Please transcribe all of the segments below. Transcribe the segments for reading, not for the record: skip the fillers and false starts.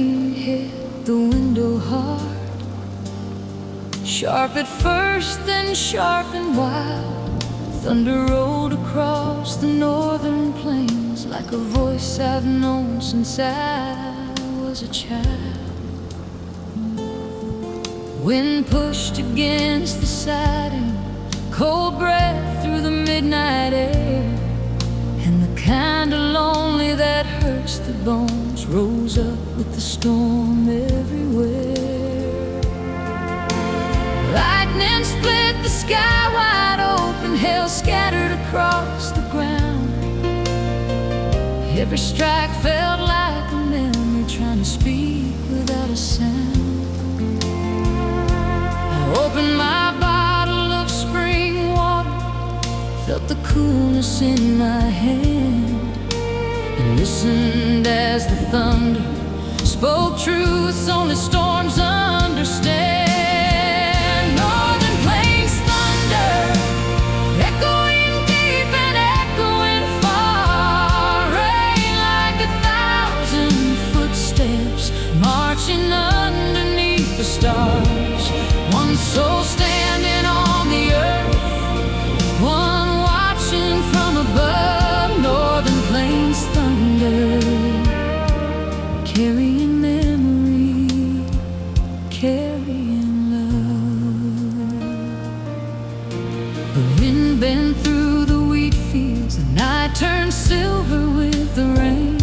lightning hit the window hard, sharp at first, then sharp and wild. Thunder rolled across the northern plains like a voice I've known since I was a child. Wind pushed against the siding, cold breath through the midnight air, and the kind of lonely that hurts the bones rose up with the storm everywhere. Lightning split the sky wide open, hail scattered across the ground. Every strike felt like a memory trying to speak without a sound. I opened my bottle of spring water, felt the coolness in my hand, and listened as the thunder spoke truths only storms understand. Northern plains thunder, echoing deep and echoing far, rain like 1,000 footsteps marching underneath the stars. One soul standing on the earth, one watching from above. Northern plains thunder, carrying memory, carrying love. The wind bent through the wheat fields, the night turned silver with the rain,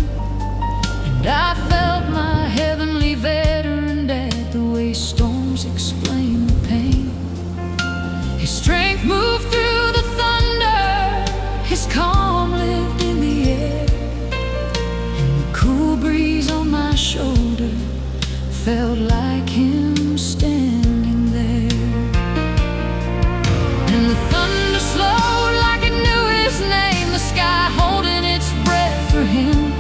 and I felt my heavenly veteran dad, the way storms explain the pain. His strength moved through the thunder, his calm lived in the air, and the cool breeze on my shoulder felt like him standing there. And the thunder slowed like it knew his name, the sky holding its breath for him.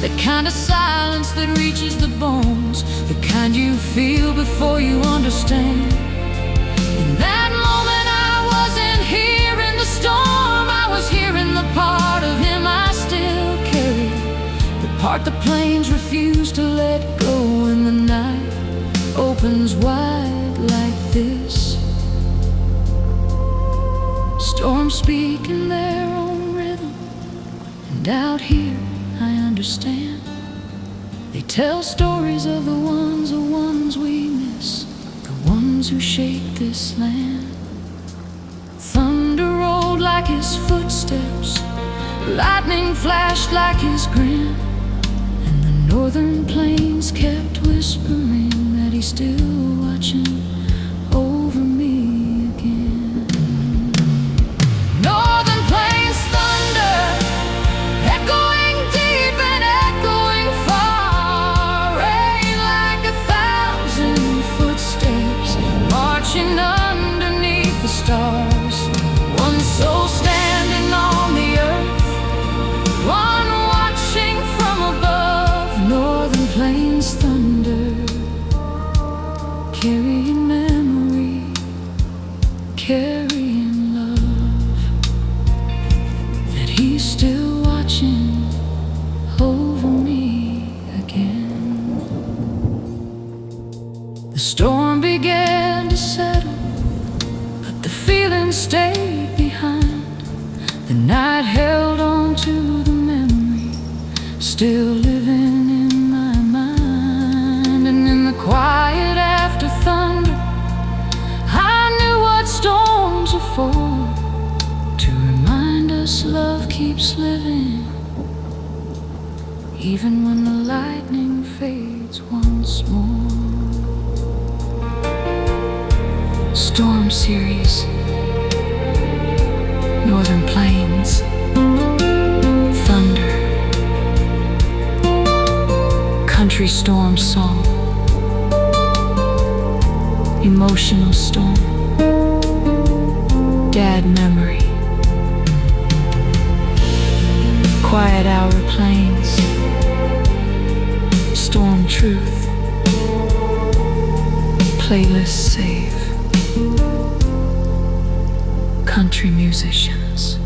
The kind of silence that reaches the bones, the kind you feel before you understand. In that moment I wasn't here in the storm, I was here in the part of him I still carry, the part the plains refuse to let go when the night opens wide like this. Storms speak in their own rhythm, and out here I understand. They tell stories of the ones we miss, the ones who shape this land. Thunder rolled like his footsteps, lightning flashed like his grin, and the northern plains kept whispering that he's still watching over me again. Northern plains thunder, echoing deep and echoing far, rain like 1,000 footsteps marching underneath the stars. One soul standing on the earth, one watching from above. Northern plains thunder, carrying memory, carrying love, that he's still watching over me again. The storm began to settle, but the feeling stayed behind. The night held on to the memory, still living in my mind. And in the quiet after thunder, I knew what storms are for, to remind us love keeps living, even when the lightning fades once more. Storm series, Northern Plains, thunder, country storm song, emotional storm, dad memory, quiet hour plains, storm truth, playlist save, country musicians.